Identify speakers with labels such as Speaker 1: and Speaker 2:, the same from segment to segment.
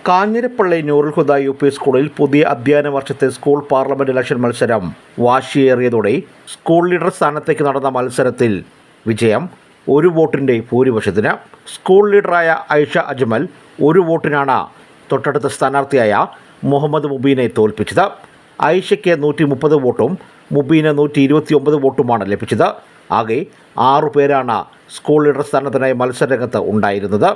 Speaker 1: കാഞ്ഞിരപ്പള്ളി നൂറുൽ ഹുദ UP. സ്കൂളിൽ പുതിയ അധ്യയന വർഷത്തെ സ്കൂൾ പാർലമെന്റ് ഇലക്ഷൻ മത്സരം വാശിയേറിയതോടെ സ്കൂൾ ലീഡർ സ്ഥാനത്തേക്ക് നടന്ന മത്സരത്തിൽ വിജയം ഒരു വോട്ടിൻ്റെ ഭൂരിപക്ഷത്തിന്. സ്കൂൾ ലീഡറായ ഐഷ അജ്മൽ ഒരു വോട്ടിനാണ് തൊട്ടടുത്ത സ്ഥാനാർത്ഥിയായ മുഹമ്മദ് മുബീനെ തോൽപ്പിച്ചത്. ഐഷയ്ക്ക് 130 വോട്ടും മുബീന് 129 വോട്ടുമാണ് ലഭിച്ചത്. ആകെ 6 പേരാണ് സ്കൂൾ ലീഡർ സ്ഥാനത്തിനായി മത്സരരംഗത്ത് ഉണ്ടായിരുന്നത്.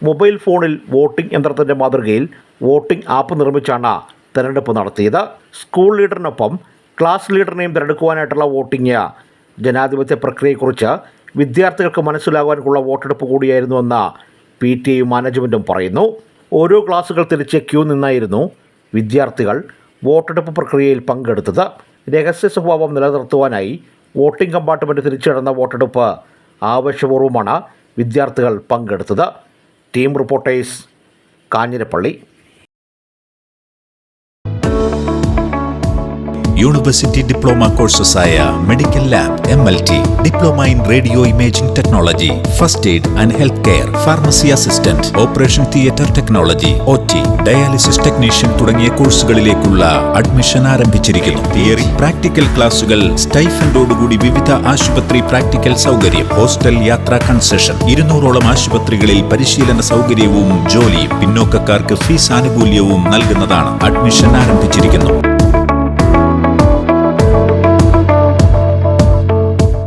Speaker 1: മൊബൈൽ ഫോണിൽ വോട്ടിംഗ് യന്ത്രത്തിൻ്റെ മാതൃകയിൽ വോട്ടിംഗ് ആപ്പ് നിർമ്മിച്ചാണ് തെരഞ്ഞെടുപ്പ് നടത്തിയത്. സ്കൂൾ ലീഡറിനൊപ്പം ക്ലാസ് ലീഡറിനെയും തിരഞ്ഞെടുക്കുവാനായിട്ടുള്ള വോട്ടിംഗ് ജനാധിപത്യ പ്രക്രിയയെക്കുറിച്ച് വിദ്യാർത്ഥികൾക്ക് മനസ്സിലാകാനുള്ള വോട്ടെടുപ്പ് കൂടിയായിരുന്നുവെന്ന് PTA മാനേജ്മെൻറ്റും പറയുന്നു. ഓരോ ക്ലാസുകൾ തിരിച്ച് ക്യൂ നിന്നായിരുന്നു വിദ്യാർത്ഥികൾ വോട്ടെടുപ്പ് പ്രക്രിയയിൽ പങ്കെടുത്തത്. രഹസ്യ സ്വഭാവം നിലനിർത്തുവാനായി വോട്ടിംഗ് കമ്പാർട്ട്മെൻറ്റ് തിരിച്ചു നടന്ന വോട്ടെടുപ്പ് ആവേശപൂർവ്വമാണ് വിദ്യാർത്ഥികൾ പങ്കെടുത്തത്. Team reporters, Kanjirappally.
Speaker 2: University diploma കോഴ്സസായ medical lab, MLT, diploma in radio imaging technology, first aid and health care, pharmacy assistant, operation theatre technology, OT, dialysis technician തുടങ്ങിയ കോഴ്സുകളിലേക്കുള്ള അഡ്മിഷൻ ആരംഭിച്ചിരിക്കുന്നു. തിയറി, പ്രാക്ടിക്കൽ ക്ലാസുകൾ സ്റ്റൈഫൻഡോടുകൂടി വിവിധ ആശുപത്രി പ്രാക്ടിക്കൽ സൗകര്യം, ഹോസ്റ്റൽ യാത്രാ കൺസെഷൻ, 200ഓളം ആശുപത്രികളിൽ പരിശീലന സൗകര്യവും ജോലിയും, പിന്നോക്കക്കാർക്ക് ഫീസ് ആനുകൂല്യവും നൽകുന്നതാണ്. അഡ്മിഷൻ ആരംഭിച്ചിരിക്കുന്നു.